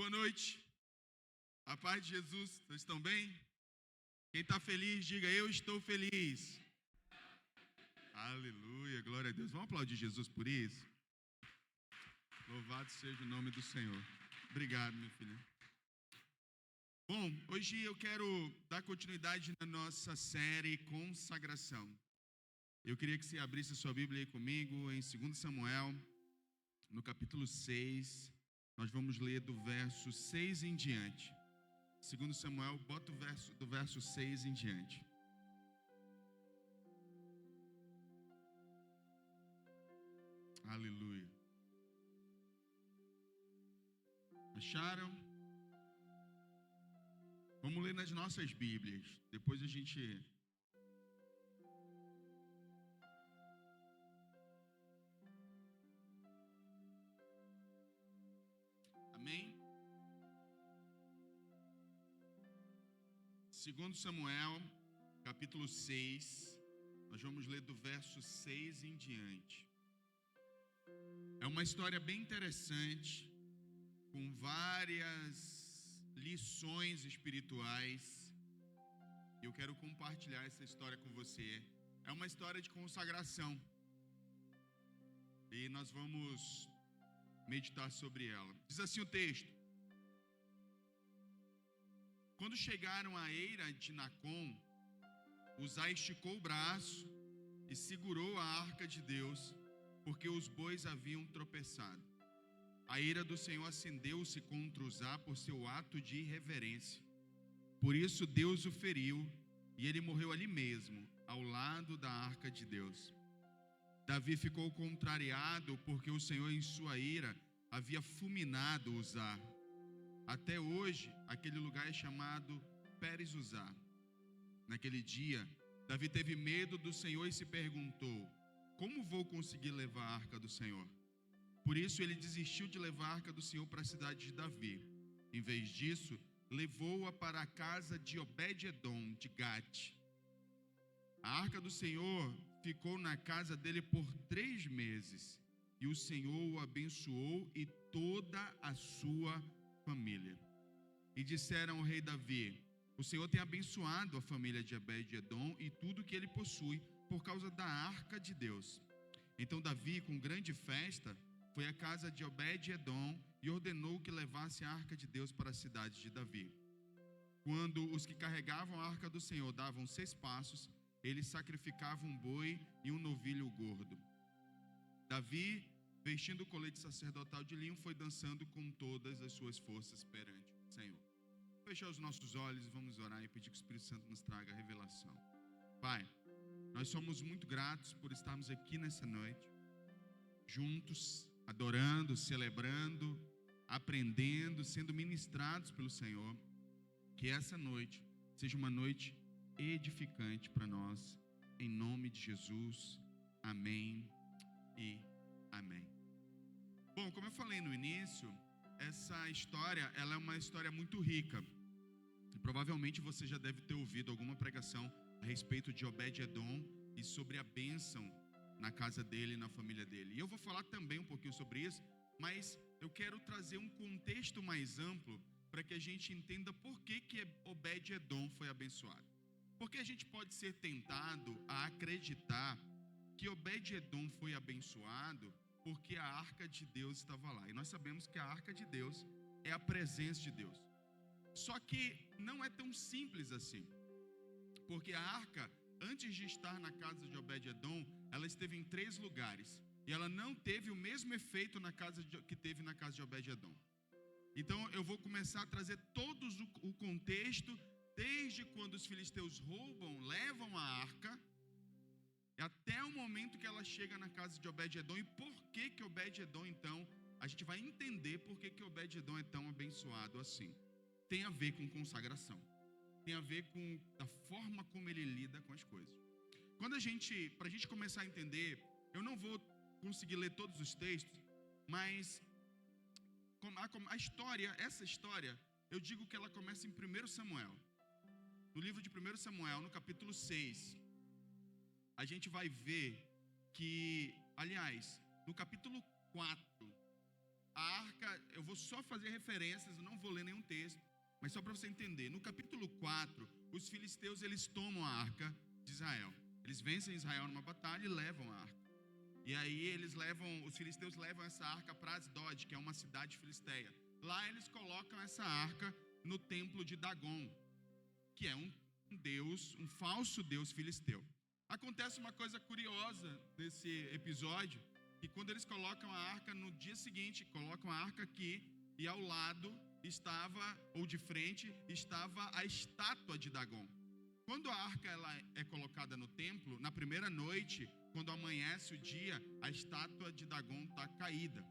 Boa noite, a paz de Jesus, vocês estão bem? Quem está feliz, diga eu estou feliz. Aleluia, glória a Deus. Vamos aplaudir Jesus por isso? Louvado seja o nome do Senhor. Obrigado, meu filho. Bom, hoje eu quero dar continuidade na nossa série Consagração. Eu queria que você abrisse a sua Bíblia aí comigo em 2 Samuel, no capítulo 6. Nós vamos ler do verso 6 em diante. 2 Samuel, bota o verso do verso 6 em diante. Aleluia. Acharam? Vamos ler nas nossas Bíblias. Depois a gente... Amém? 2 Samuel, capítulo 6, nós vamos ler do verso 6 em diante. É uma história bem interessante, com várias lições espirituais. Eu quero compartilhar essa história com você. É uma história de consagração. E nós vamos meditar sobre ela. Diz assim o texto: quando chegaram à eira de Nacon, Uzá esticou o braço e segurou a arca de Deus, porque os bois haviam tropeçado. A ira do Senhor acendeu-se contra Uzá por seu ato de irreverência. Por isso Deus o feriu, e ele morreu ali mesmo, ao lado da arca de Deus. Davi ficou contrariado, porque o Senhor em sua ira havia fulminado Uzá. Até hoje, aquele lugar é chamado Pérez Uzá. Naquele dia, Davi teve medo do Senhor e se perguntou: como vou conseguir levar a arca do Senhor? Por isso ele desistiu de levar a arca do Senhor para a cidade de Davi. Em vez disso, levou-a para a casa de Obed-edom de Gate. A arca do Senhor ficou na casa dele por 3 meses, e o Senhor o abençoou e toda a sua família. E disseram ao rei Davi: o Senhor tem abençoado a família de Obed-edom e tudo que ele possui, por causa da arca de Deus. Então Davi, com grande festa, foi à casa de Obed-edom e ordenou que levasse a arca de Deus para a cidade de Davi. Quando os que carregavam a arca do Senhor davam 6 passos, eles sacrificavam um boi e um novilho gordo. Davi, vestindo o colete sacerdotal de linho, foi dançando com todas as suas forças perante o Senhor. Fechar os nossos olhos e vamos orar e pedir que o Espírito Santo nos traga a revelação. Pai, nós somos muito gratos por estarmos aqui nessa noite, juntos, adorando, celebrando, aprendendo, sendo ministrados pelo Senhor. Que essa noite seja uma noite edificante para nós, em nome de Jesus. Amém e amém. Bom, como eu falei no início, essa história, ela é uma história muito rica. E provavelmente você já deve ter ouvido alguma pregação a respeito de Obed-edom e sobre a bênção na casa dele e na família dele. E eu vou falar também um pouquinho sobre isso, mas eu quero trazer um contexto mais amplo para que a gente entenda por que Obed-edom foi abençoado. Porque a gente pode ser tentado a acreditar que Obed-edom foi abençoado porque a arca de Deus estava lá. E nós sabemos que a arca de Deus é a presença de Deus. Só que não é tão simples assim. Porque a arca, antes de estar na casa de Obed-edom, ela esteve em 3 lugares. E ela não teve o mesmo efeito que teve na casa de Obed-edom. Então eu vou começar a trazer todos o contexto, desde quando os filisteus levam a arca, até o momento que ela chega na casa de Obed-edom. E por que Obed-edom, então, a gente vai entender por que Obed-edom é tão abençoado assim. Tem a ver com consagração. Tem a ver com a forma como ele lida com as coisas. Para a gente começar a entender, eu não vou conseguir ler todos os textos, mas essa história, eu digo que ela começa em 1 Samuel. No livro de 1 Samuel, no capítulo 6, a gente vai ver que, aliás, no capítulo 4, a arca, eu vou só fazer referências, eu não vou ler nenhum texto, mas só para você entender. No capítulo 4, os filisteus, eles tomam a arca de Israel. Eles vencem Israel numa batalha e levam a arca. E aí os filisteus levam essa arca para Asdod, que é uma cidade filisteia. Lá eles colocam essa arca no templo de Dagon, que é um deus, um falso deus filisteu. Acontece uma coisa curiosa nesse episódio, que quando eles colocam a arca, no dia seguinte, colocam a arca aqui, e ao lado estava, ou de frente, estava a estátua de Dagon. Quando a arca ela é colocada no templo, na primeira noite, quando amanhece o dia, a estátua de Dagon está caída.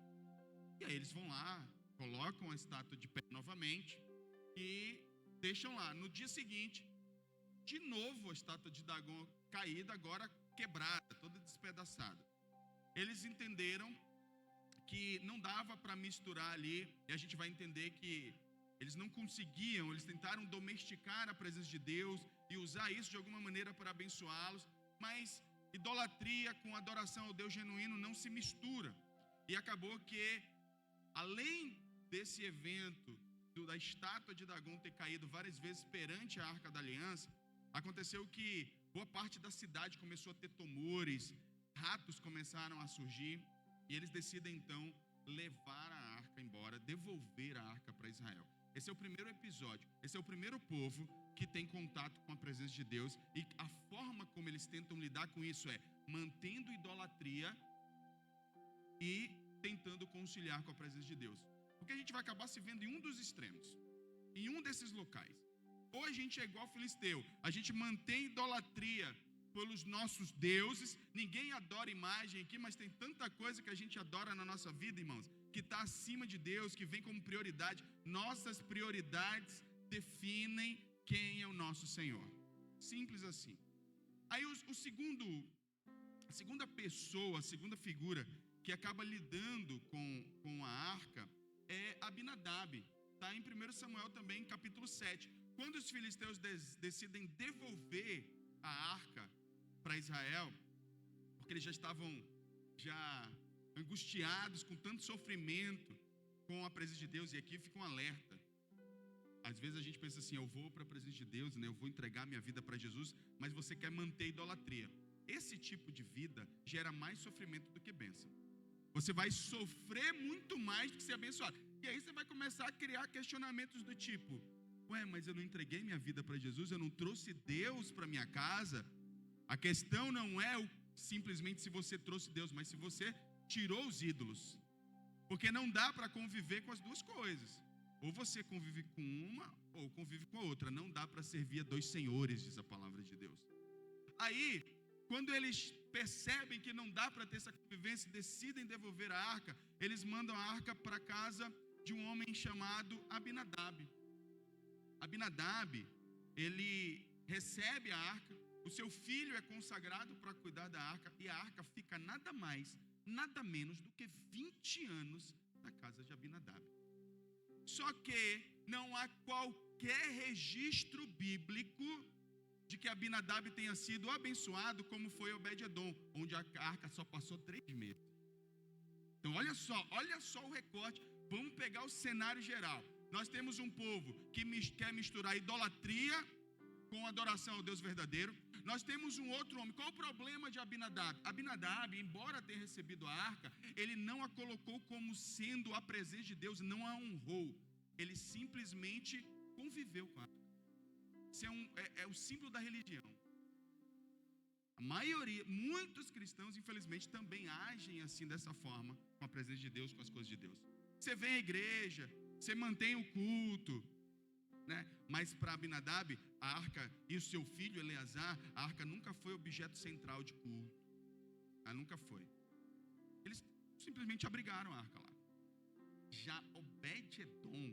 E aí eles vão lá, colocam a estátua de pé novamente e deixam lá. No dia seguinte, de novo a estátua de Dagon caída, agora quebrada, toda despedaçada. Eles entenderam que não dava para misturar ali, e a gente vai entender que eles não conseguiam, eles tentaram domesticar a presença de Deus e usar isso de alguma maneira para abençoá-los, mas idolatria com adoração ao Deus genuíno não se mistura. E acabou que, além desse evento da estátua de Dagon ter caído várias vezes perante a Arca da Aliança, aconteceu que boa parte da cidade começou a ter tumores, ratos começaram a surgir, e eles decidem então levar a arca embora, devolver a arca para Israel. Esse é o primeiro episódio, esse é o primeiro povo que tem contato com a presença de Deus, e a forma como eles tentam lidar com isso é mantendo idolatria e tentando conciliar com a presença de Deus. Porque a gente vai acabar se vendo em um dos extremos, em um desses locais. Ou a gente é igual filisteu, a gente mantém idolatria pelos nossos deuses, ninguém adora imagem aqui, mas tem tanta coisa que a gente adora na nossa vida, irmãos, que está acima de Deus, que vem como prioridade. Nossas prioridades definem quem é o nosso Senhor. Simples assim. Aí a segunda pessoa, a segunda figura que acaba lidando com a arca é Abinadab. Está em 1 Samuel também, capítulo 7. Quando os filisteus decidem devolver a arca para Israel, porque eles já estavam angustiados com tanto sofrimento com a presença de Deus, e aqui fica um alerta. Às vezes a gente pensa assim, eu vou para a presença de Deus, né? Eu vou entregar minha vida para Jesus, mas você quer manter idolatria. Esse tipo de vida gera mais sofrimento do que bênção. Você vai sofrer muito mais do que ser abençoado. E aí você vai começar a criar questionamentos do tipo, ué, mas eu não entreguei minha vida para Jesus, eu não trouxe Deus para minha casa. A questão não é simplesmente se você trouxe Deus, mas se você tirou os ídolos. Porque não dá para conviver com as duas coisas. Ou você convive com uma, ou convive com a outra. Não dá para servir a dois senhores, diz a palavra de Deus. Aí, quando eles percebem que não dá para ter essa convivência, decidem devolver a arca, eles mandam a arca para a casa de um homem chamado Abinadab. Abinadab, ele recebe a arca, o seu filho é consagrado para cuidar da arca, e a arca fica nada mais, nada menos do que 20 anos na casa de Abinadab. Só que não há qualquer registro bíblico de que Abinadab tenha sido abençoado como foi Obed-edom, onde a arca só passou 3 meses. Então olha só o recorte. Vamos pegar o cenário geral. Nós temos um povo que quer misturar idolatria com adoração ao Deus verdadeiro. Nós temos um outro homem. Qual o problema de Abinadab? Abinadab, embora tenha recebido a arca, ele não a colocou como sendo a presença de Deus, não a honrou. Ele simplesmente conviveu com a arca. Isso é o símbolo da religião. A maioria, muitos cristãos, infelizmente, também agem assim, dessa forma, com a presença de Deus, com as coisas de Deus. Você vem à igreja, você mantém o culto, né? Mas para Abinadab, a arca e o seu filho Eleazar, a arca nunca foi objeto central de culto. Ela nunca foi. Eles simplesmente abrigaram a arca lá. Já Obed-edom,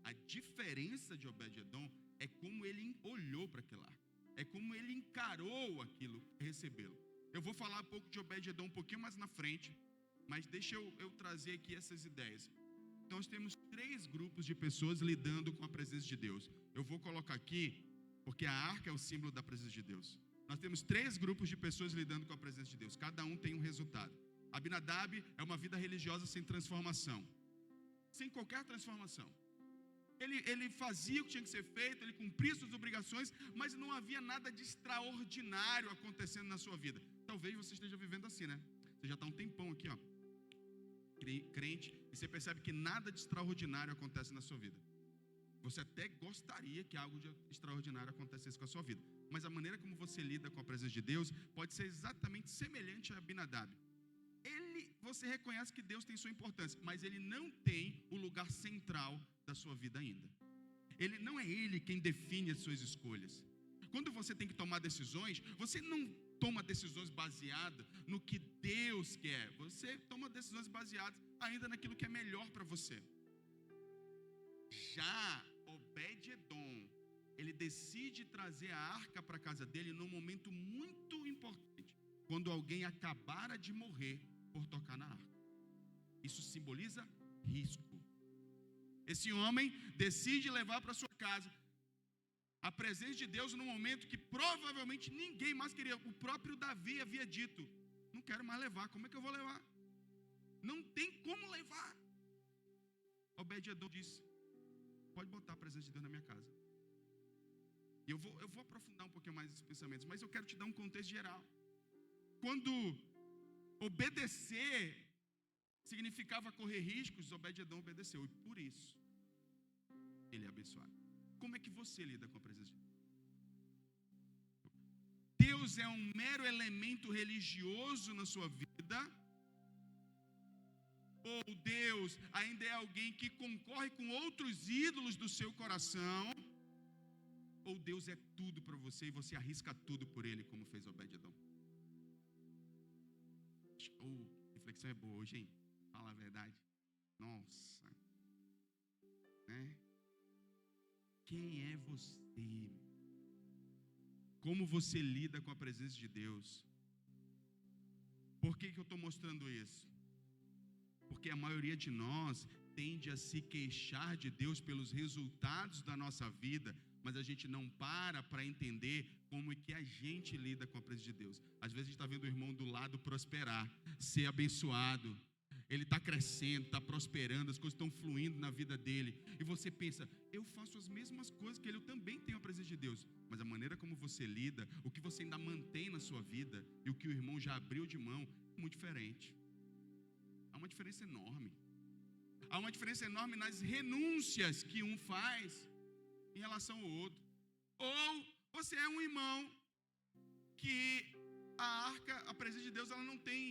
a diferença de Obed-edom é como ele olhou para aquela arca. É como ele encarou aquilo, recebê-lo. Eu vou falar um pouco de Obed-edom um pouquinho mais na frente, mas deixa eu trazer aqui essas ideias. Nós temos 3 grupos de pessoas lidando com a presença de Deus. Eu vou colocar aqui, porque a arca é o símbolo da presença de Deus. Nós temos 3 grupos de pessoas lidando com a presença de Deus. Cada um tem um resultado. Abinadab é uma vida religiosa sem transformação. sem qualquer transformação. Ele fazia o que tinha que ser feito, ele cumpria suas obrigações, mas não havia nada de extraordinário acontecendo na sua vida. Talvez você esteja vivendo assim, né? Você já está um tempão aqui, ó, crente, e você percebe que nada de extraordinário acontece na sua vida. Você até gostaria que algo de extraordinário acontecesse com a sua vida, mas a maneira como você lida com a presença de Deus pode ser exatamente semelhante a Abinadab. Você reconhece que Deus tem sua importância, mas Ele não tem o lugar central da sua vida ainda. Não é Ele quem define as suas escolhas. Quando você tem que tomar decisões, você não toma decisões baseadas no que Deus quer. Você toma decisões baseadas ainda naquilo que é melhor para você. Já Obed-Edom, ele decide trazer a arca para a casa dele num momento muito importante, quando alguém acabara de morrer por tocar na arca. Isso simboliza risco. Esse homem decide levar para sua casa a presença de Deus num momento que provavelmente ninguém mais queria. O próprio Davi havia dito: não quero mais levar, como é que eu vou levar? Não tem como levar. Obed-Edom disse: pode botar a presença de Deus na minha casa. E eu vou aprofundar um pouquinho mais esses pensamentos, mas eu quero te dar um contexto geral. Quando obedecer significava correr riscos, Obed-Edom obedeceu, e por isso ele é abençoado. Como é que você lida com a presença de Deus? Deus é um mero elemento religioso na sua vida? Ou Deus ainda é alguém que concorre com outros ídolos do seu coração? Ou Deus é tudo para você e você arrisca tudo por Ele, como fez Obed-Edom? Reflexão é boa hoje, hein? Fala a verdade. Nossa. Né? Quem é você? Como você lida com a presença de Deus? Por que eu estou mostrando isso? Porque a maioria de nós tende a se queixar de Deus pelos resultados da nossa vida, mas a gente não para entender como é que a gente lida com a presença de Deus. Às vezes a gente está vendo o irmão do lado prosperar, ser abençoado, ele está crescendo, está prosperando, as coisas estão fluindo na vida dele, e você pensa: eu faço as mesmas coisas que ele, eu também tenho a presença de Deus. Mas a maneira como você lida, o que você ainda mantém na sua vida, e o que o irmão já abriu de mão, é muito diferente. Há uma diferença enorme. Há uma diferença enorme nas renúncias que um faz em relação ao outro. Ou você é um irmão que a presença de Deus, ela não tem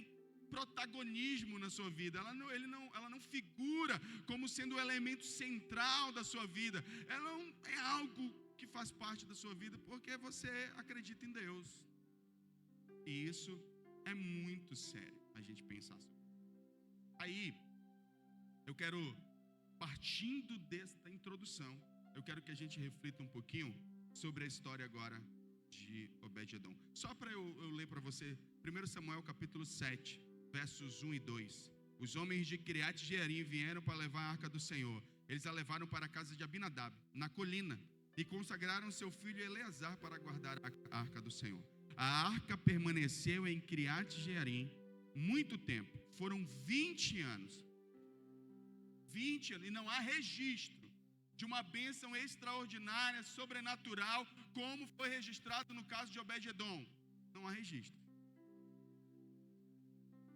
protagonismo na sua vida, ela não figura como sendo o elemento central da sua vida, ela não é algo que faz parte da sua vida porque você acredita em Deus. E isso é muito sério a gente pensar sobre. Aí, eu quero, partindo desta introdução, eu quero que a gente reflita um pouquinho sobre a história agora de Obed-Edom. Só para eu ler para você, 1 Samuel capítulo 7, versos 1 e 2. Os homens de Kiriat-Jearim vieram para levar a arca do Senhor. Eles a levaram para a casa de Abinadab, na colina, e consagraram seu filho Eleazar para guardar a arca do Senhor. A arca permaneceu em Kiriat-Jearim muito tempo, foram 20 anos. 20 anos, e não há registro de uma bênção extraordinária, sobrenatural, como foi registrado no caso de Obed-Edom. Não há registro.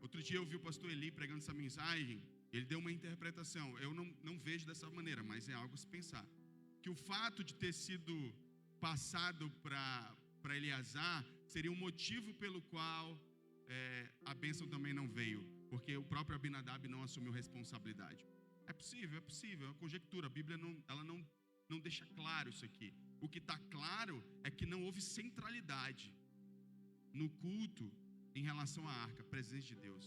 Outro dia eu vi o pastor Eli pregando essa mensagem, ele deu uma interpretação, eu não vejo dessa maneira, mas é algo a se pensar, que o fato de ter sido passado para Eleazar seria um motivo pelo qual a bênção também não veio, porque o próprio Abinadab não assumiu responsabilidade. É possível, é uma conjectura, a Bíblia não deixa claro isso aqui. O que está claro é que não houve centralidade no culto em relação à arca, a presença de Deus.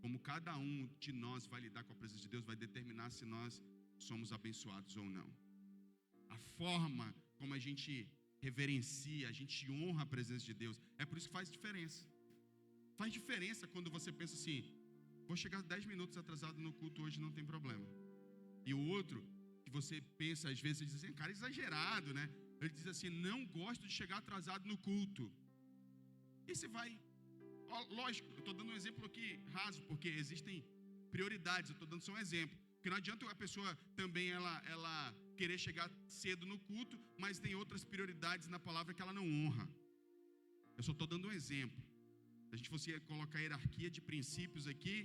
Como cada um de nós vai lidar com a presença de Deus, vai determinar se nós somos abençoados ou não. A forma como a gente reverencia, a gente honra a presença de Deus, é por isso que faz diferença. Faz diferença quando você pensa assim: vou chegar 10 minutos atrasado no culto hoje, não tem problema. E o outro, que você pensa, às vezes, diz assim: cara, exagerado, né? Ele diz assim: não gosto de chegar atrasado no culto. E você vai... Lógico, eu estou dando um exemplo aqui raso, porque existem prioridades, eu estou dando só um exemplo. Porque não adianta a pessoa também ela querer chegar cedo no culto, mas tem outras prioridades na palavra que ela não honra. Eu só estou dando um exemplo. Se a gente fosse colocar hierarquia de princípios aqui,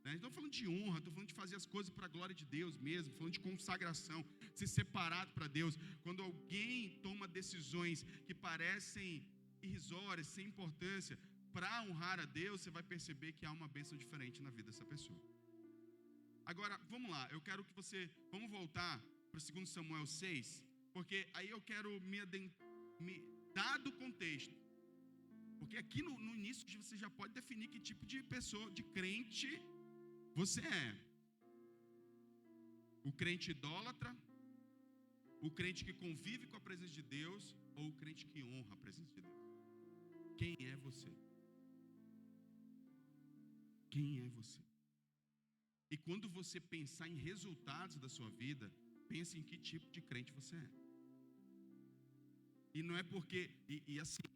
né? Estou falando de honra, estou falando de fazer as coisas para a glória de Deus mesmo, falando de consagração, ser separado para Deus. Quando alguém toma decisões que parecem irrisórias, sem importância, para honrar a Deus, você vai perceber que há uma bênção diferente na vida dessa pessoa. Agora, vamos lá, eu quero que vamos voltar para 2 Samuel 6, porque aí eu quero dado o contexto, porque aqui no início você já pode definir que tipo de pessoa, de crente você é. O crente idólatra, o crente que convive com a presença de Deus, ou o crente que honra a presença de Deus? Quem é você? Quem é você? E quando você pensar em resultados da sua vida, pense em que tipo de crente você é. E não é porque, assim,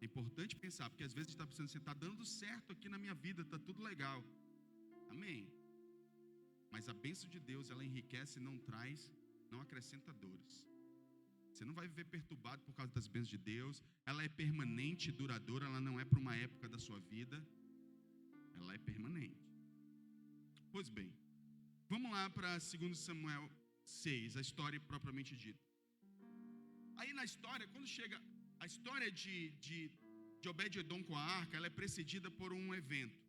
é importante pensar, porque às vezes a gente está pensando, você está dando certo aqui na minha vida, está tudo legal. Amém. Mas a bênção de Deus, ela enriquece e não acrescenta dores. Você não vai viver perturbado por causa das bênçãos de Deus. Ela é permanente e duradoura, ela não é para uma época da sua vida. Ela é permanente. Pois bem, vamos lá para 2 Samuel 6, a história propriamente dita. Aí na história, quando chega a história de Obed-Edom com a arca, ela é precedida por um evento.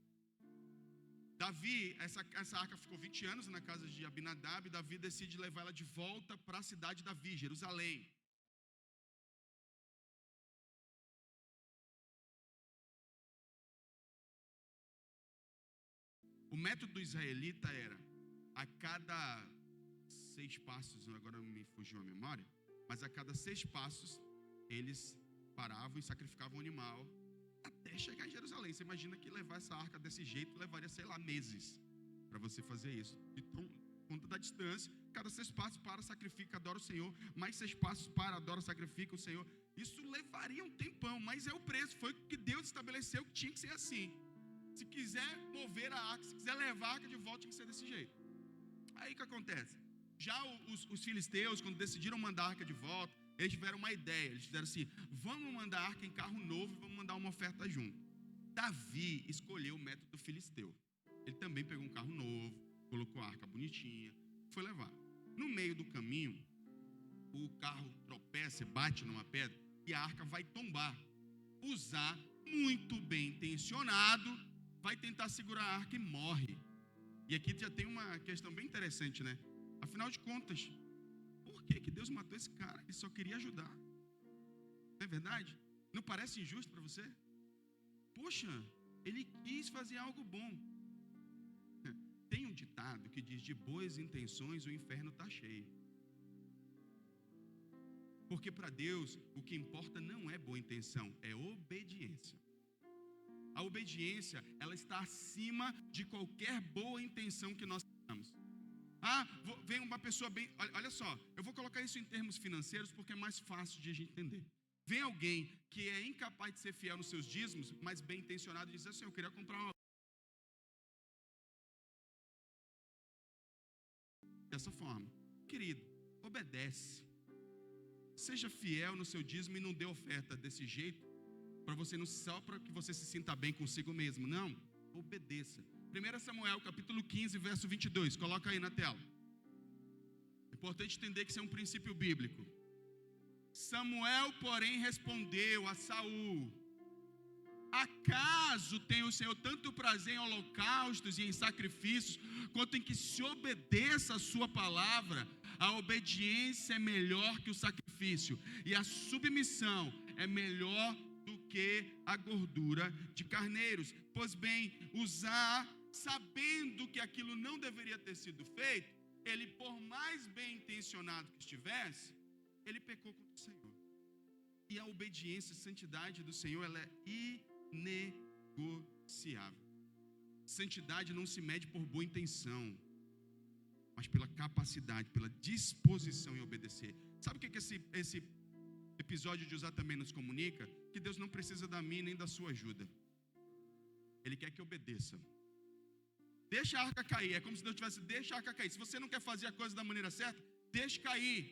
Davi, essa arca ficou 20 anos na casa de Abinadab, e Davi decide levar ela de volta para a cidade de Davi, Jerusalém. O método israelita era, a cada 6 passos, agora me fugiu a memória, mas a cada 6 passos, eles paravam e sacrificavam um animal, até chegar em Jerusalém. Você imagina que levar essa arca desse jeito levaria, sei lá, meses para você fazer isso. Então, conta da distância, cada 6 passos para, sacrifica, adora o Senhor, mais 6 passos para, adora, sacrifica o Senhor. Isso levaria um tempão, mas é o preço, foi o que Deus estabeleceu que tinha que ser assim. Se quiser mover a arca, se quiser levar a arca de volta, tinha que ser desse jeito. Aí o que acontece? Já os filisteus, quando decidiram mandar a arca de volta, eles tiveram uma ideia, eles fizeram assim, vamos mandar a arca em carro novo e vamos mandar uma oferta junto. Davi escolheu o método filisteu. Ele também pegou um carro novo, colocou a arca bonitinha, foi levar. No meio do caminho, o carro tropeça, bate numa pedra e a arca vai tombar. Uzá, muito bem intencionado, vai tentar segurar a arca e morre. E aqui já tem uma questão bem interessante, né? Afinal de contas, por que Deus matou esse cara? Ele só queria ajudar. Não é verdade? Não parece injusto para você? Poxa, ele quis fazer algo bom. Tem um ditado que diz, de boas intenções o inferno está cheio. Porque para Deus, o que importa não é boa intenção, é obediência. A obediência, ela está acima de qualquer boa intenção que nós tenhamos. Vem uma pessoa bem... Olha só, eu vou colocar isso em termos financeiros porque é mais fácil de a gente entender. Vem alguém que é incapaz de ser fiel nos seus dízimos, mas bem intencionado, e diz assim, eu queria comprar uma... Dessa forma, querido, obedece. Seja fiel no seu dízimo e não dê oferta desse jeito, para você não, só para que você se sinta bem consigo mesmo. Não, obedeça. 1 Samuel, capítulo 15, verso 22. Coloca aí na tela. É importante entender que isso é um princípio bíblico. Samuel, porém, respondeu a Saul: acaso tem o Senhor tanto prazer em holocaustos e em sacrifícios, quanto em que se obedeça a sua palavra? A obediência é melhor que o sacrifício, e a submissão é melhor do que a gordura de carneiros. Pois bem, Uzá, sabendo que aquilo não deveria ter sido feito, ele, por mais bem intencionado que estivesse, ele pecou contra o Senhor. E a obediência e santidade do Senhor, ela é inegociável. Santidade não se mede por boa intenção, mas pela capacidade, pela disposição em obedecer. Sabe o que esse episódio de Uzá também nos comunica? Que Deus não precisa da minha nem da sua ajuda. Ele quer que obedeça. Deixa a arca cair. É como se Deus tivesse, deixa a arca cair. Se você não quer fazer a coisa da maneira certa, deixa cair.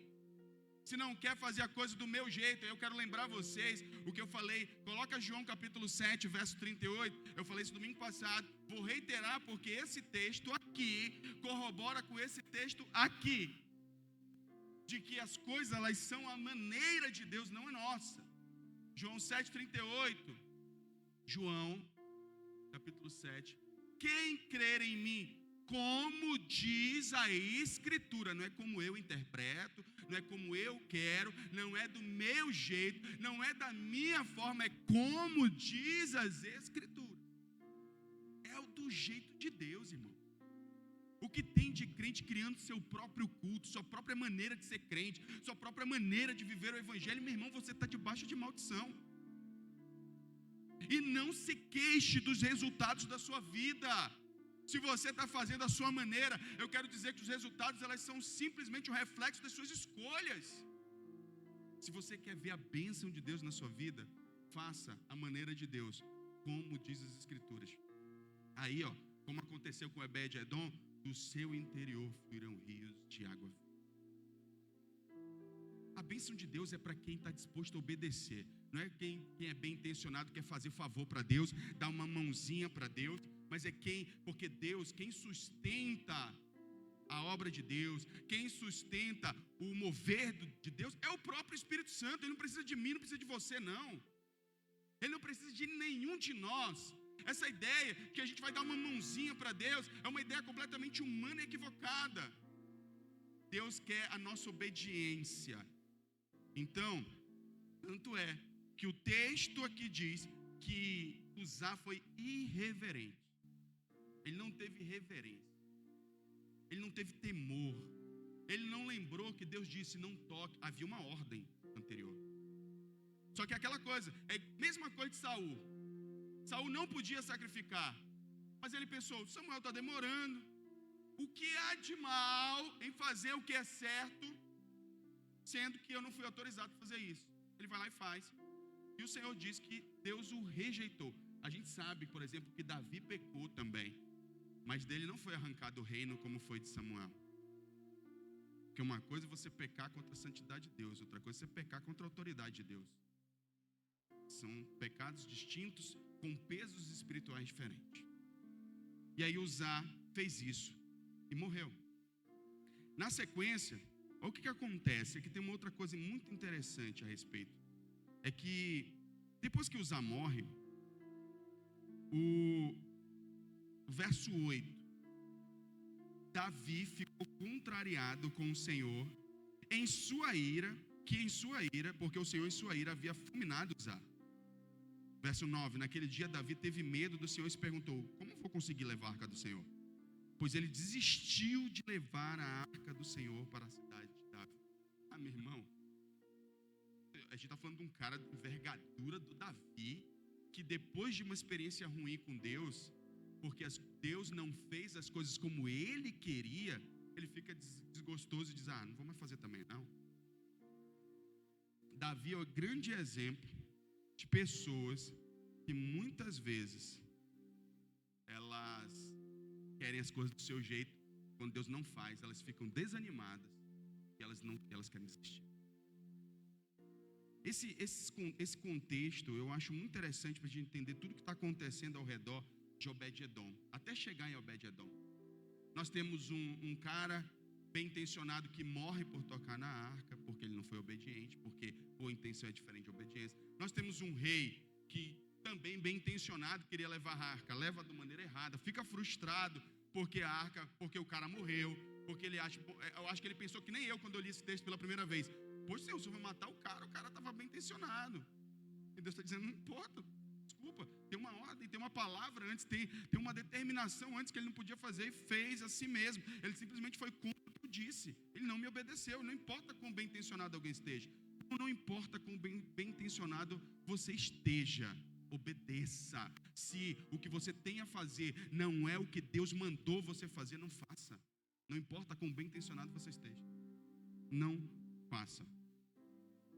Se não quer fazer a coisa do meu jeito, eu quero lembrar vocês o que eu falei. Coloca João capítulo 7, verso 38. Eu falei isso domingo passado. Vou reiterar porque esse texto aqui corrobora com esse texto aqui. De que as coisas, elas são a maneira de Deus, não a nossa. João 7, 38. João capítulo 7. Quem crer em mim, como diz a Escritura, não é como eu interpreto, não é como eu quero, não é do meu jeito, não é da minha forma, é como diz as Escrituras. É o do jeito de Deus, irmão. O que tem de crente criando seu próprio culto, sua própria maneira de ser crente, sua própria maneira de viver o Evangelho, meu irmão, você está debaixo de maldição. E não se queixe dos resultados da sua vida. Se você está fazendo a sua maneira, eu quero dizer que os resultados, elas são simplesmente um reflexo das suas escolhas. Se você quer ver a bênção de Deus na sua vida, faça a maneira de Deus, como diz as Escrituras. Aí, como aconteceu com Obed-Edom, do seu interior fluirão rios de água viva. A bênção de Deus é para quem está disposto a obedecer. Não é quem é bem intencionado, quer fazer favor para Deus, dar uma mãozinha para Deus, mas é porque Deus, quem sustenta a obra de Deus, quem sustenta o mover de Deus, é o próprio Espírito Santo. Ele não precisa de mim, não precisa de você, não. Ele não precisa de nenhum de nós. Essa ideia que a gente vai dar uma mãozinha para Deus é uma ideia completamente humana e equivocada. Deus quer a nossa obediência. Então, tanto é que o texto aqui diz que Uzá foi irreverente. Ele não teve reverência. Ele não teve temor. Ele não lembrou que Deus disse, não toque. Havia uma ordem anterior. Só que aquela coisa, é a mesma coisa de Saul. Saul não podia sacrificar. Mas ele pensou, Samuel está demorando. O que há de mal em fazer o que é certo, sendo que eu não fui autorizado a fazer isso? Ele vai lá e faz. E o Senhor diz que Deus o rejeitou. A gente sabe, por exemplo, que Davi pecou também. Mas dele não foi arrancado o reino como foi de Samuel. Porque uma coisa é você pecar contra a santidade de Deus, outra coisa é você pecar contra a autoridade de Deus. São pecados distintos, com pesos espirituais diferentes. E aí Uzá fez isso e morreu. Na sequência, olha o que acontece. Aqui tem uma outra coisa muito interessante a respeito. É que depois que Uzá morre, o verso 8, Davi ficou contrariado com o Senhor em sua ira, porque o Senhor em sua ira havia fulminado Uzá. Verso 9, naquele dia Davi teve medo do Senhor e se perguntou, como vou conseguir levar a arca do Senhor? Pois ele desistiu de levar a arca do Senhor para a cidade de Davi. Meu irmão, a gente está falando de um cara de envergadura do Davi, que depois de uma experiência ruim com Deus, porque Deus não fez as coisas como ele queria, ele fica desgostoso e diz, não vou mais fazer também não. Davi é o grande exemplo de pessoas que muitas vezes elas querem as coisas do seu jeito, quando Deus não faz, elas ficam desanimadas e elas querem desistir. Esse contexto eu acho muito interessante para a gente entender tudo que está acontecendo ao redor de Obed-Edom, até chegar em Obed-Edom. Nós temos um cara bem intencionado que morre por tocar na arca, porque ele não foi obediente, porque a intenção é diferente de obediência. Nós temos um rei que também bem intencionado queria levar a arca, leva de maneira errada, fica frustrado porque o cara morreu, porque eu acho que ele pensou que nem eu quando eu li esse texto pela primeira vez. Poxa, Senhor, você vai matar o cara estava bem intencionado. E Deus está dizendo, não importa, desculpa, tem uma ordem, tem uma palavra antes, tem uma determinação antes que ele não podia fazer e fez assim mesmo. Ele simplesmente foi contra o que eu disse. Ele não me obedeceu, não importa quão bem intencionado alguém esteja. Não importa quão bem intencionado você esteja, obedeça. Se o que você tem a fazer não é o que Deus mandou você fazer, não faça. Não importa quão bem intencionado você esteja. Não faça.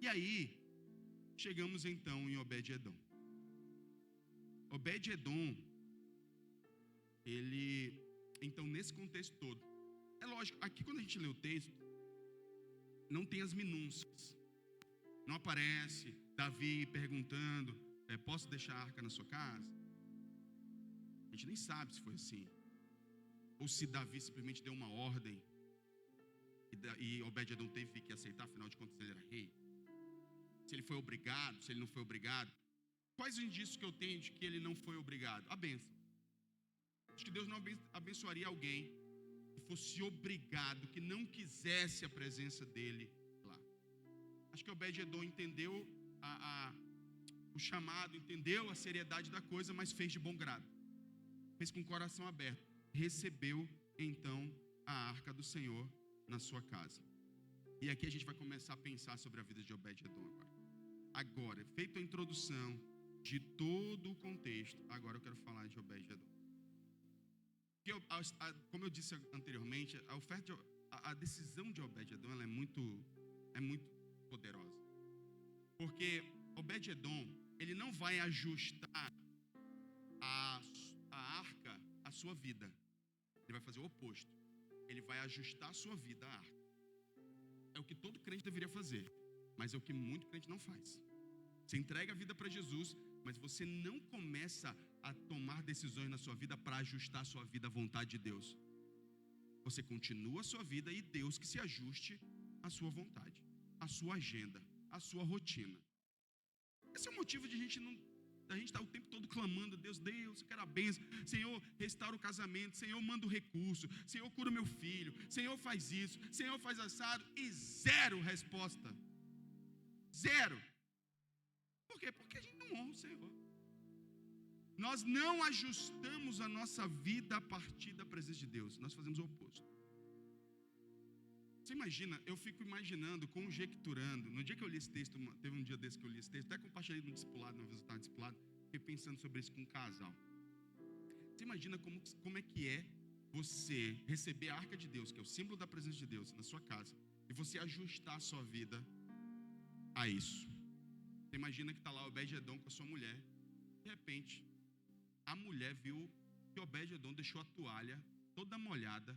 E aí, chegamos então em Obed-Edom. Obed-Edom, ele Então, nesse contexto todo, é lógico, aqui quando a gente lê o texto, não tem as minúcias. Não aparece Davi perguntando, posso deixar a arca na sua casa? A gente nem sabe se foi assim. Ou se Davi simplesmente deu uma ordem e Obed-Edom teve que aceitar, afinal de contas ele era rei. Se ele foi obrigado, se ele não foi obrigado. Quais os indícios que eu tenho de que ele não foi obrigado? A bênção. Acho que Deus não abençoaria alguém que fosse obrigado, que não quisesse a presença dele lá. Acho que Obed-Edom entendeu o chamado, entendeu a seriedade da coisa, mas fez de bom grado. Fez com o coração aberto. Recebeu, então, a arca do Senhor na sua casa. E aqui a gente vai começar a pensar sobre a vida de Obed-Edom agora. Agora, feita a introdução de todo o contexto, agora eu quero falar de Obed-Edom. Como eu disse anteriormente, a decisão de Obed-Edom ela é muito poderosa. Porque Obed-Edom, ele não vai ajustar a arca à sua vida. Ele vai fazer o oposto. Ele vai ajustar a sua vida à arca. É o que todo crente deveria fazer, mas é o que muito crente não faz. Você entrega a vida para Jesus, mas você não começa a tomar decisões na sua vida para ajustar a sua vida à vontade de Deus. Você continua a sua vida e Deus que se ajuste à sua vontade, à sua agenda, à sua rotina. Esse é o motivo de a gente estar o tempo todo clamando, Deus, eu quero a bênção, Senhor, restaura o casamento, Senhor, manda o recurso, Senhor, cura meu filho, Senhor, faz isso, Senhor, faz assado, e zero resposta. Zero. Por quê? Porque a gente não honra o Senhor. Nós não ajustamos a nossa vida a partir da presença de Deus, nós fazemos o oposto. Você imagina, eu fico imaginando, conjecturando. No dia que eu li esse texto, teve um dia desse que eu li esse texto, até compartilhei no discipulado, uma vez eu estava discipulado, fiquei pensando sobre isso com um casal. Você imagina como é que é você receber a arca de Deus, que é o símbolo da presença de Deus, na sua casa, e você ajustar a sua vida a isso. Você imagina que está lá Obed-Edom com a sua mulher, de repente, a mulher viu que Obed-Edom deixou a toalha toda molhada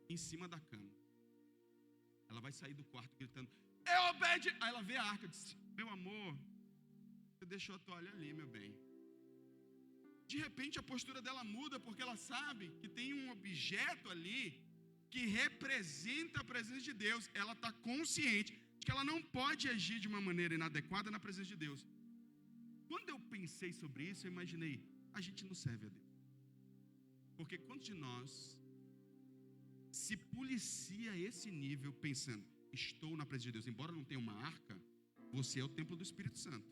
em cima da cama. Ela vai sair do quarto gritando, é Obed! Aí ela vê a arca e diz, meu amor, você deixou a toalha ali, meu bem. De repente a postura dela muda, porque ela sabe que tem um objeto ali que representa a presença de Deus. Ela está consciente de que ela não pode agir de uma maneira inadequada na presença de Deus. Quando eu pensei sobre isso, eu imaginei, a gente não serve a Deus. Porque quantos de nós se policia a esse nível pensando, estou na presença de Deus, embora não tenha uma arca, você é o templo do Espírito Santo.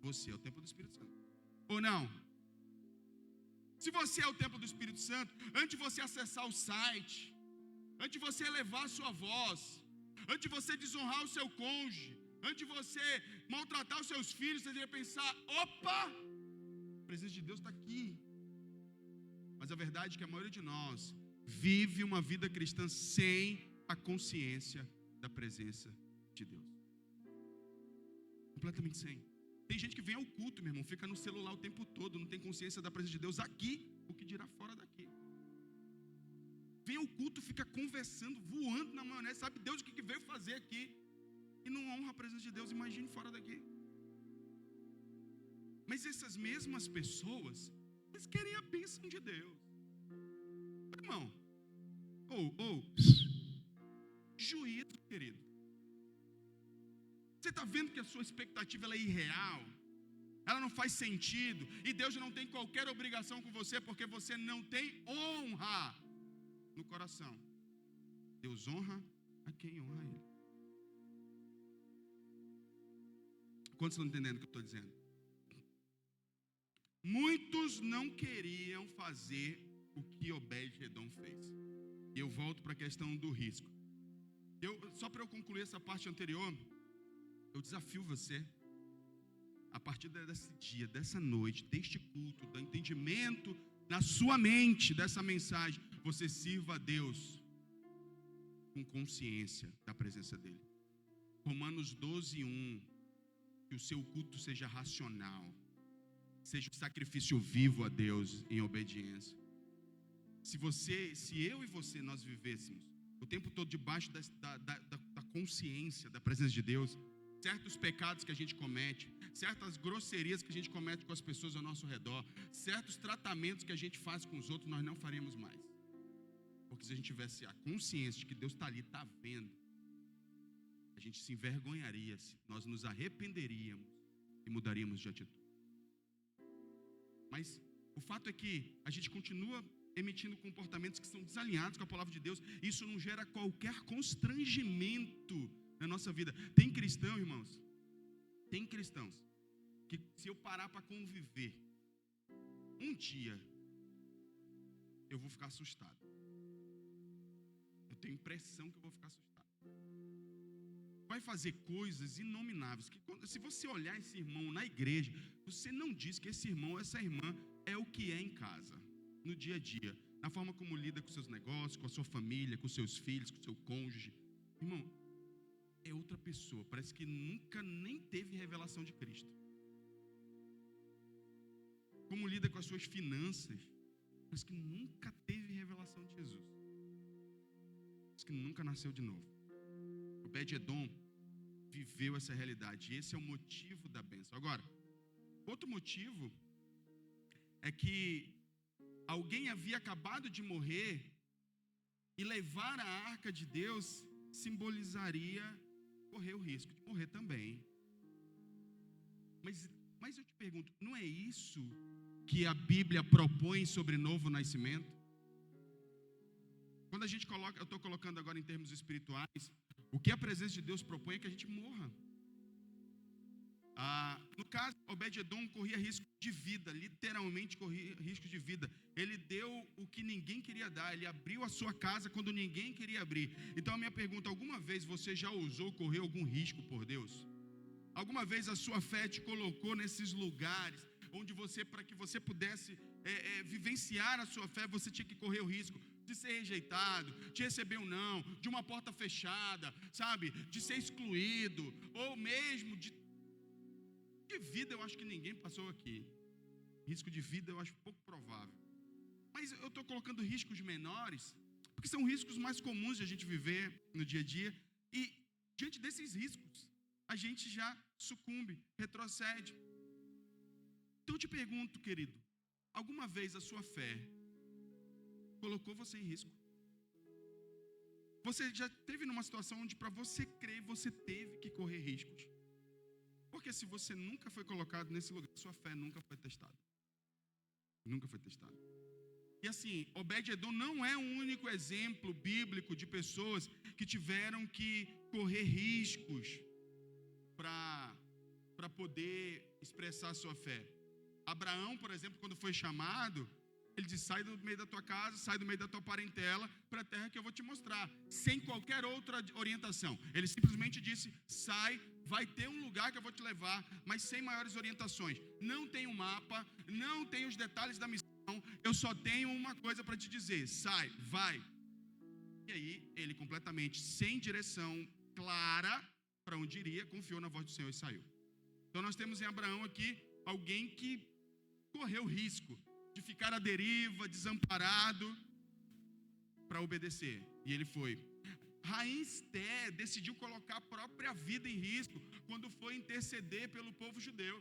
Você é o templo do Espírito Santo. Ou não? Se você é o templo do Espírito Santo, antes de você acessar o site, antes de você elevar a sua voz, antes de você desonrar o seu cônjuge, antes de você maltratar os seus filhos, você deveria pensar, opa, a presença de Deus está aqui. Mas a verdade é que a maioria de nós vive uma vida cristã sem a consciência da presença de Deus. Completamente sem. Tem gente que vem ao culto, meu irmão, fica no celular o tempo todo, não tem consciência da presença de Deus aqui, o que dirá fora daqui. Vem ao culto, fica conversando, voando na maionese, sabe Deus o que veio fazer aqui, e não honra a presença de Deus, imagine fora daqui. Mas essas mesmas pessoas, eles querem a bênção de Deus. Irmão, juízo, querido. Você está vendo que a sua expectativa ela é irreal, ela não faz sentido, e Deus não tem qualquer obrigação com você, porque você não tem honra no coração. Deus honra a quem honra Ele. Quantos estão entendendo o que eu estou dizendo? Muitos não queriam fazer o que Obed-Edom fez. E eu volto para a questão do risco. Só para eu concluir essa parte anterior, eu desafio você, a partir desse dia, dessa noite, deste culto, do entendimento na sua mente dessa mensagem, você sirva a Deus com consciência da presença dEle. Romanos 12:1, que o seu culto seja racional, seja um sacrifício vivo a Deus em obediência. Se eu e você nós vivêssemos o tempo todo debaixo da consciência, da presença de Deus, certos pecados que a gente comete, certas grosserias que a gente comete com as pessoas ao nosso redor, certos tratamentos que a gente faz com os outros, nós não faríamos mais. Porque se a gente tivesse a consciência de que Deus está ali, está vendo, a gente se envergonharia, nós nos arrependeríamos e mudaríamos de atitude. Mas o fato é que a gente continua emitindo comportamentos que são desalinhados com a palavra de Deus. Isso não gera qualquer constrangimento na nossa vida. Tem cristão, irmãos, tem cristãos que se eu parar para conviver um dia, eu vou ficar assustado. Eu tenho impressão que eu vou ficar assustado. Vai fazer coisas inomináveis que se você olhar esse irmão na igreja, você não diz que esse irmão, essa irmã é o que é em casa, no dia a dia, na forma como lida com seus negócios, com a sua família, com seus filhos, com seu cônjuge. Irmão, é outra pessoa, parece que nunca nem teve revelação de Cristo. Como lida com as suas finanças, parece que nunca teve revelação de Jesus. Parece que nunca nasceu de novo. Obed-Edom viveu essa realidade, e esse é o motivo da bênção. Agora, outro motivo é que alguém havia acabado de morrer, e levar a arca de Deus simbolizaria correr o risco de morrer também. Mas eu te pergunto, não é isso que a Bíblia propõe sobre novo nascimento? Quando a gente coloca, eu estou colocando agora em termos espirituais, o que a presença de Deus propõe é que a gente morra. No caso, Obed-Edom corria risco de vida, literalmente corria risco de vida. Ele deu o que ninguém queria dar, ele abriu a sua casa quando ninguém queria abrir. Então a minha pergunta, alguma vez você já ousou correr algum risco por Deus? Alguma vez a sua fé te colocou nesses lugares, onde você, para que você pudesse vivenciar a sua fé, você tinha que correr o risco de ser rejeitado, de receber um não, de uma porta fechada, sabe, de ser excluído, ou mesmo de vida? Eu acho que ninguém passou aqui. Risco de vida eu acho pouco provável. Mas eu estou colocando riscos menores, porque são riscos mais comuns de a gente viver no dia a dia, e diante desses riscos, a gente já sucumbe, retrocede. Então eu te pergunto, querido, alguma vez a sua fé colocou você em risco? Você já esteve numa situação onde para você crer, você teve que correr riscos? Porque se você nunca foi colocado nesse lugar, sua fé nunca foi testada. Nunca foi testada. E assim, Obed-Edom não é o único exemplo bíblico de pessoas que tiveram que correr riscos para poder expressar sua fé. Abraão, por exemplo, quando foi chamado, ele disse: sai do meio da tua casa, sai do meio da tua parentela, para a terra que eu vou te mostrar, sem qualquer outra orientação. Ele simplesmente disse: sai, vai ter um lugar que eu vou te levar, mas sem maiores orientações. Não tem um mapa, não tem os detalhes da missão, eu só tenho uma coisa para te dizer: sai, vai. E aí, ele completamente sem direção clara para onde iria, confiou na voz do Senhor e saiu. Então nós temos em Abraão aqui alguém que correu o risco de ficar à deriva, desamparado, para obedecer. E ele foi. Rainha Esté decidiu colocar a própria vida em risco quando foi interceder pelo povo judeu.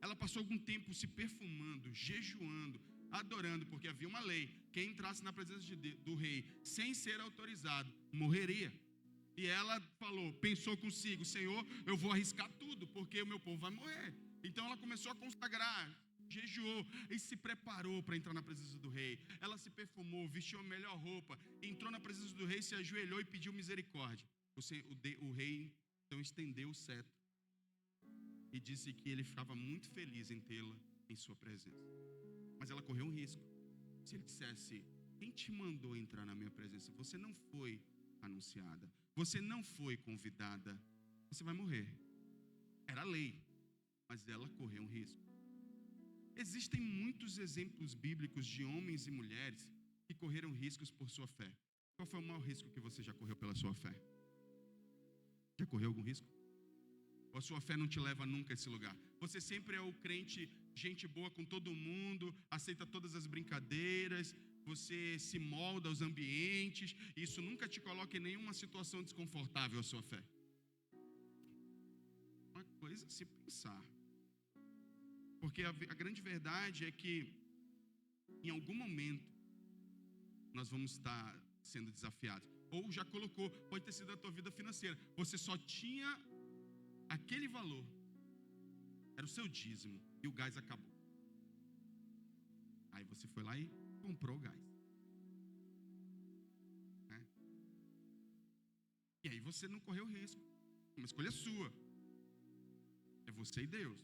Ela passou algum tempo se perfumando, jejuando, adorando, porque havia uma lei: quem entrasse na presença do rei sem ser autorizado, morreria. E ela pensou consigo: Senhor, eu vou arriscar tudo, porque o meu povo vai morrer. Então ela começou a consagrar, jejuou e se preparou para entrar na presença do rei. Ela se perfumou, vestiu a melhor roupa, entrou na presença do rei, se ajoelhou e pediu misericórdia. O rei então estendeu o cetro e disse que ele ficava muito feliz em tê-la em sua presença. Mas ela correu um risco. Se ele dissesse: quem te mandou entrar na minha presença? Você não foi anunciada, você não foi convidada, você vai morrer. Era a lei, mas ela correu um risco. Existem muitos exemplos bíblicos de homens e mulheres que correram riscos por sua fé. Qual foi o maior risco que você já correu pela sua fé? Já correu algum risco? Ou a sua fé não te leva nunca a esse lugar? Você sempre é o crente, gente boa com todo mundo, aceita todas as brincadeiras, você se molda aos ambientes, isso nunca te coloca em nenhuma situação desconfortável a sua fé. Uma coisa a se pensar. Porque a grande verdade é que, em algum momento, nós vamos estar sendo desafiados. Ou já colocou, pode ter sido a tua vida financeira. Você só tinha aquele valor. Era o seu dízimo. E o gás acabou. Aí você foi lá e comprou o gás. E aí você não correu risco. Uma escolha sua. É você e Deus.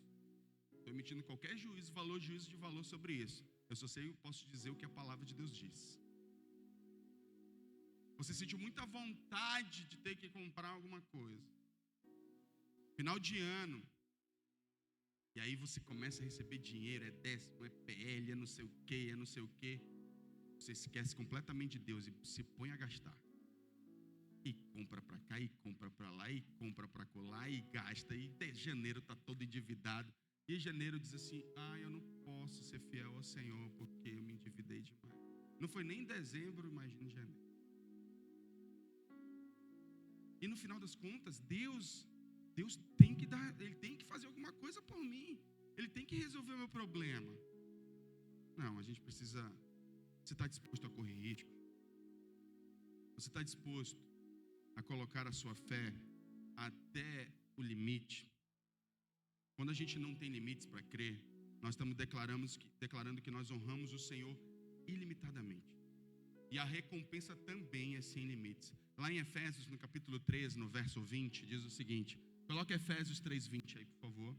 Estou emitindo qualquer juízo de valor sobre isso. Eu só sei, eu posso dizer o que a palavra de Deus diz. Você sentiu muita vontade de ter que comprar alguma coisa. Final de ano. E aí você começa a receber dinheiro, é décimo, é PL, é não sei o quê, é não sei o quê. Você esquece completamente de Deus e se põe a gastar. E compra para cá, e compra para lá, e compra para colar, e gasta. E de janeiro está todo endividado. E em janeiro diz assim, eu não posso ser fiel ao Senhor porque eu me endividei demais. Não foi nem em dezembro, imagina em janeiro. E no final das contas, Deus tem que dar, Ele tem que fazer alguma coisa por mim. Ele tem que resolver o meu problema. Não, a gente precisa. Você está disposto a correr risco? Você está disposto a colocar a sua fé até o limite? Quando a gente não tem limites para crer, nós estamos declarando que nós honramos o Senhor ilimitadamente. E a recompensa também é sem limites. Lá em Efésios, no capítulo 13, no verso 20, diz o seguinte. Coloca Efésios 3:20 aí, por favor.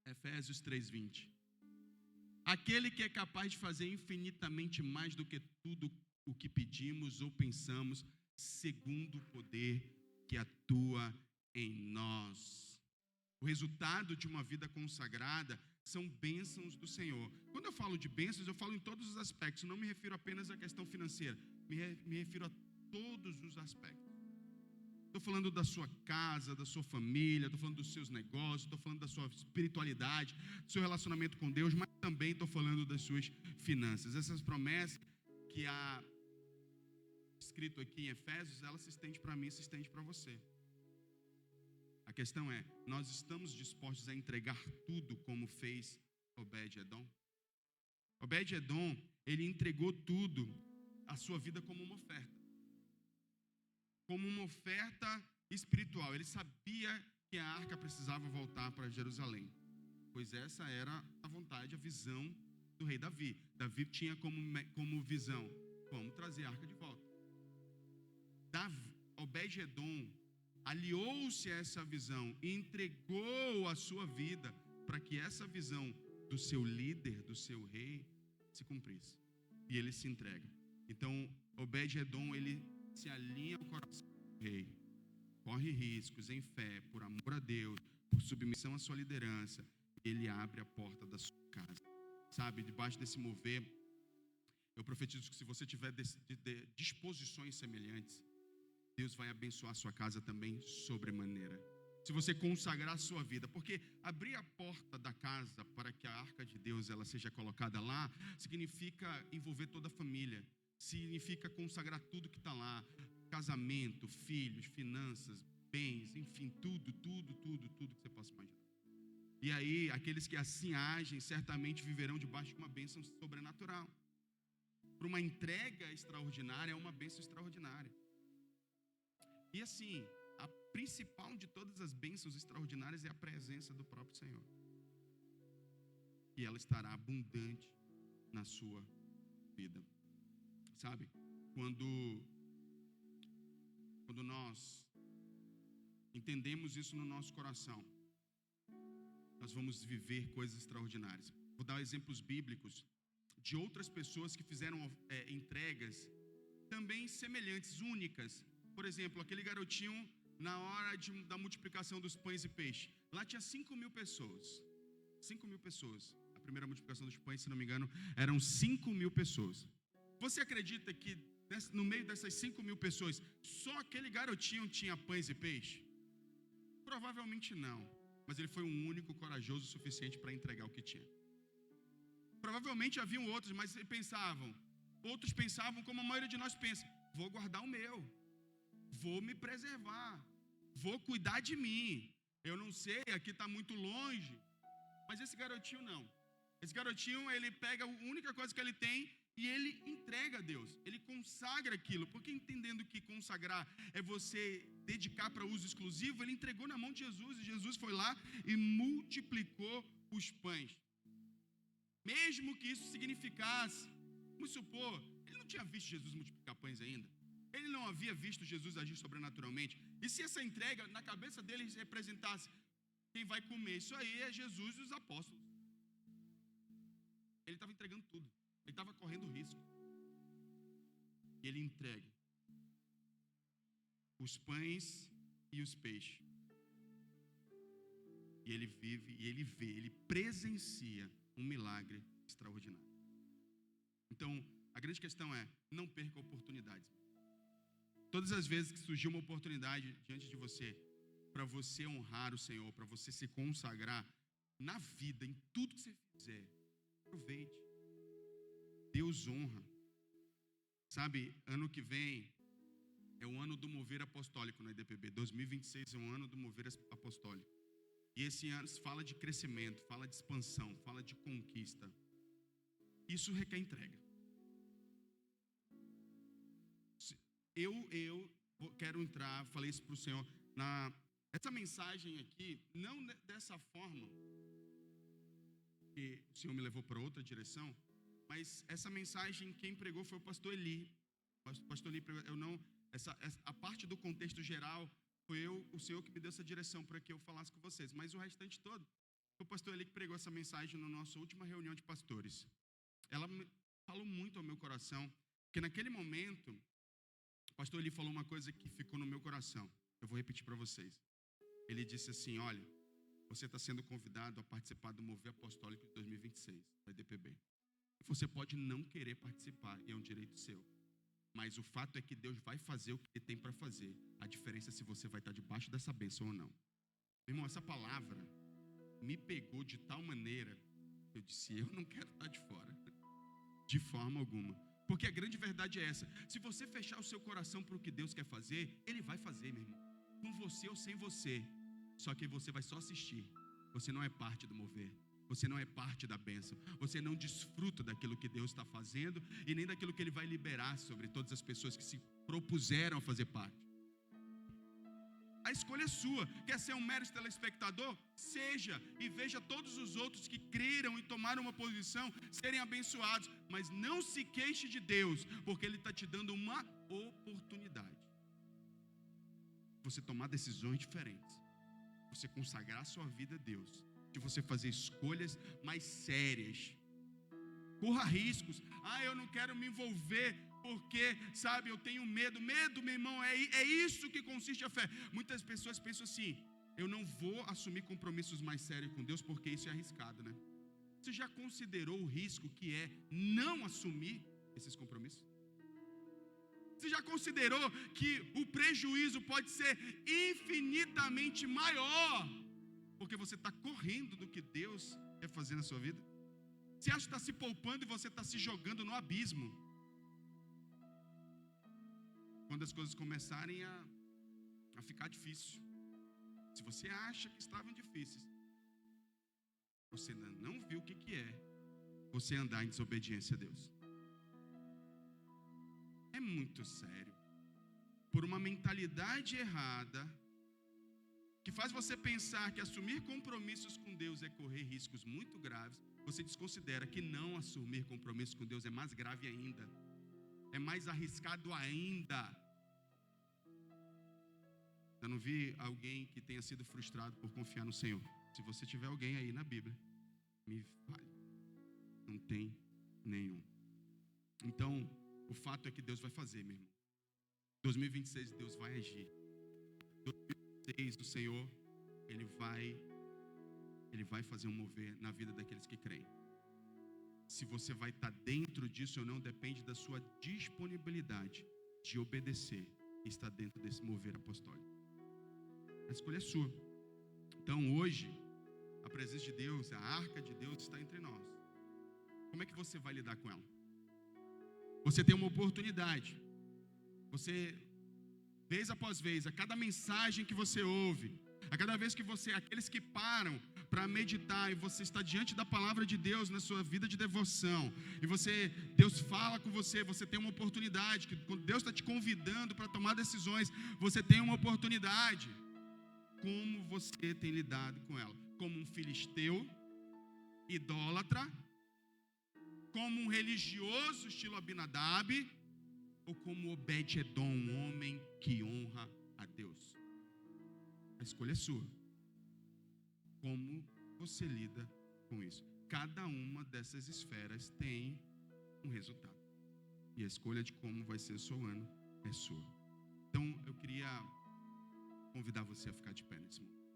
Efésios 3:20. Aquele que é capaz de fazer infinitamente mais do que tudo o que pedimos ou pensamos, segundo o poder que atua em nós. O resultado de uma vida consagrada são bênçãos do Senhor. Quando eu falo de bênçãos, eu falo em todos os aspectos. Não me refiro apenas à questão financeira. Me refiro a todos os aspectos. Estou falando da sua casa, da sua família, estou falando dos seus negócios, estou falando da sua espiritualidade, do seu relacionamento com Deus, mas também estou falando das suas finanças. Essas promessas que há escrito aqui em Efésios, ela se estende para mim, se estende para você. A questão é, nós estamos dispostos a entregar tudo como fez Obed-Edom? Obed-Edom, ele entregou tudo, a sua vida como uma oferta. Como uma oferta espiritual. Ele sabia que a arca precisava voltar para Jerusalém, pois essa era a vontade, a visão do rei Davi. Davi tinha como visão, vamos trazer a arca de volta. Obed-Edom aliou-se a essa visão e entregou a sua vida para que essa visão do seu líder, do seu rei, se cumprisse. E ele se entrega. Então, Obed-Edom, ele se alinha ao coração do rei, corre riscos em fé, por amor a Deus, por submissão à sua liderança, ele abre a porta da sua casa. Sabe, debaixo desse mover, eu profetizo que se você tiver disposições semelhantes, Deus vai abençoar a sua casa também sobremaneira. Se você consagrar a sua vida, porque abrir a porta da casa para que a arca de Deus ela seja colocada lá, significa envolver toda a família, significa consagrar tudo que está lá, casamento, filhos, finanças, bens, enfim, tudo que você possa imaginar. E aí, aqueles que assim agem, certamente viverão debaixo de uma bênção sobrenatural. Para uma entrega extraordinária, é uma bênção extraordinária. E assim, a principal de todas as bênçãos extraordinárias é a presença do próprio Senhor. E ela estará abundante na sua vida. Sabe? Quando nós entendemos isso no nosso coração, nós vamos viver coisas extraordinárias. Vou dar exemplos bíblicos de outras pessoas que fizeram entregas também semelhantes, únicas. Por exemplo, aquele garotinho na hora da multiplicação dos pães e peixes. Lá tinha 5.000 pessoas. 5.000 pessoas. A primeira multiplicação dos pães, se não me engano, eram 5.000 pessoas. Você acredita que no meio dessas 5.000 pessoas, só aquele garotinho tinha pães e peixe? Provavelmente não. Mas ele foi um único corajoso o suficiente para entregar o que tinha. Provavelmente haviam outros, mas outros pensavam como a maioria de nós pensa: vou guardar o meu, vou me preservar, vou cuidar de mim. Eu não sei, aqui está muito longe. Mas esse garotinho não. Esse garotinho, ele pega a única coisa que ele tem e ele entrega a Deus. Ele consagra aquilo. Porque entendendo que consagrar é você dedicar para uso exclusivo, ele entregou na mão de Jesus. E Jesus foi lá e multiplicou os pães. Mesmo que isso significasse, vamos supor, ele não tinha visto Jesus multiplicar pães ainda. Ele não havia visto Jesus agir sobrenaturalmente. E se essa entrega na cabeça dele representasse: quem vai comer isso aí é Jesus e os apóstolos. Ele estava entregando tudo. Ele estava correndo risco. E ele entrega os pães e os peixes. E ele vive, e ele vê, ele presencia um milagre extraordinário. Então, a grande questão é: não perca oportunidades. Todas as vezes que surgir uma oportunidade diante de você, para você honrar o Senhor, para você se consagrar na vida, em tudo que você fizer, aproveite. Deus honra. Sabe, ano que vem é o ano do mover apostólico na IDPB. 2026 é um ano do mover apostólico. E esse ano fala de crescimento, fala de expansão, fala de conquista. Isso requer entrega. Eu quero entrar, falei isso para o Senhor, essa mensagem aqui, não dessa forma, que o Senhor me levou para outra direção, mas essa mensagem quem pregou foi o pastor Eli. O pastor Eli pregou, a parte do contexto geral, foi o Senhor que me deu essa direção para que eu falasse com vocês, mas o restante todo, foi o pastor Eli que pregou essa mensagem na nossa última reunião de pastores. Ela falou muito ao meu coração, porque naquele momento, o pastor Eli falou uma coisa que ficou no meu coração. Eu vou repetir para vocês. Ele disse assim: olha, você está sendo convidado a participar do Mover Apostólico de 2026, da IDPB. Você pode não querer participar, e é um direito seu. Mas o fato é que Deus vai fazer o que Ele tem para fazer. A diferença é se você vai estar debaixo dessa bênção ou não. Meu irmão, essa palavra me pegou de tal maneira, eu disse: eu não quero estar de fora, de forma alguma. Porque a grande verdade é essa: se você fechar o seu coração para o que Deus quer fazer, Ele vai fazer, meu irmão. Com você ou sem você. Só que você vai só assistir. Você não é parte do mover. Você não é parte da bênção. Você não desfruta daquilo que Deus está fazendo e nem daquilo que Ele vai liberar sobre todas as pessoas que se propuseram a fazer parte. A escolha é sua. Quer ser um mero telespectador? Seja, e veja todos os outros que creram e tomaram uma posição serem abençoados. Mas não se queixe de Deus, porque Ele está te dando uma oportunidade. Você tomar decisões diferentes. Você consagrar a sua vida a Deus. De você fazer escolhas mais sérias. Corra riscos. Eu não quero me envolver porque, sabe, eu tenho medo. Medo, meu irmão, é isso que consiste a fé. Muitas pessoas pensam assim: eu não vou assumir compromissos mais sérios com Deus porque isso é arriscado, né? Você já considerou o risco que é não assumir esses compromissos? Você já considerou que o prejuízo pode ser infinitamente maior porque você está correndo do que Deus quer fazer na sua vida? Você acha que está se poupando e você está se jogando no abismo. Quando as coisas começarem a ficar difícil. Se você acha que estavam difíceis, você ainda não viu o que é você andar em desobediência a Deus. É muito sério. Por uma mentalidade errada, que faz você pensar que assumir compromissos com Deus é correr riscos muito graves, você desconsidera que não assumir compromissos com Deus é mais grave ainda. É mais arriscado ainda. Eu não vi alguém que tenha sido frustrado por confiar no Senhor. Se você tiver alguém aí na Bíblia, me fale. Não tem nenhum. Então, o fato é que Deus vai fazer, meu irmão. 2026 Deus vai agir. 2026 o Senhor, Ele vai fazer um mover na vida daqueles que creem. Se você vai estar dentro disso ou não, depende da sua disponibilidade de obedecer e estar dentro desse mover apostólico. A escolha é sua. Então hoje, a presença de Deus, a arca de Deus está entre nós. como é que você vai lidar com ela? Você tem uma oportunidade. Você, vez após vez, a cada mensagem que você ouve, a cada vez que você, aqueles que param para meditar e você está diante da palavra de Deus na sua vida de devoção, e Deus fala com você, você tem uma oportunidade, que quando Deus está te convidando para tomar decisões, você tem uma oportunidade. Como você tem lidado com ela? Como um filisteu, idólatra, como um religioso estilo Abinadab, ou como Obed-edom, um homem que honra a Deus? A escolha é sua. Como você lida com isso? Cada uma dessas esferas tem um resultado. E a escolha de como vai ser o seu ano é sua. Então, eu queria convidar você a ficar de pé nesse momento.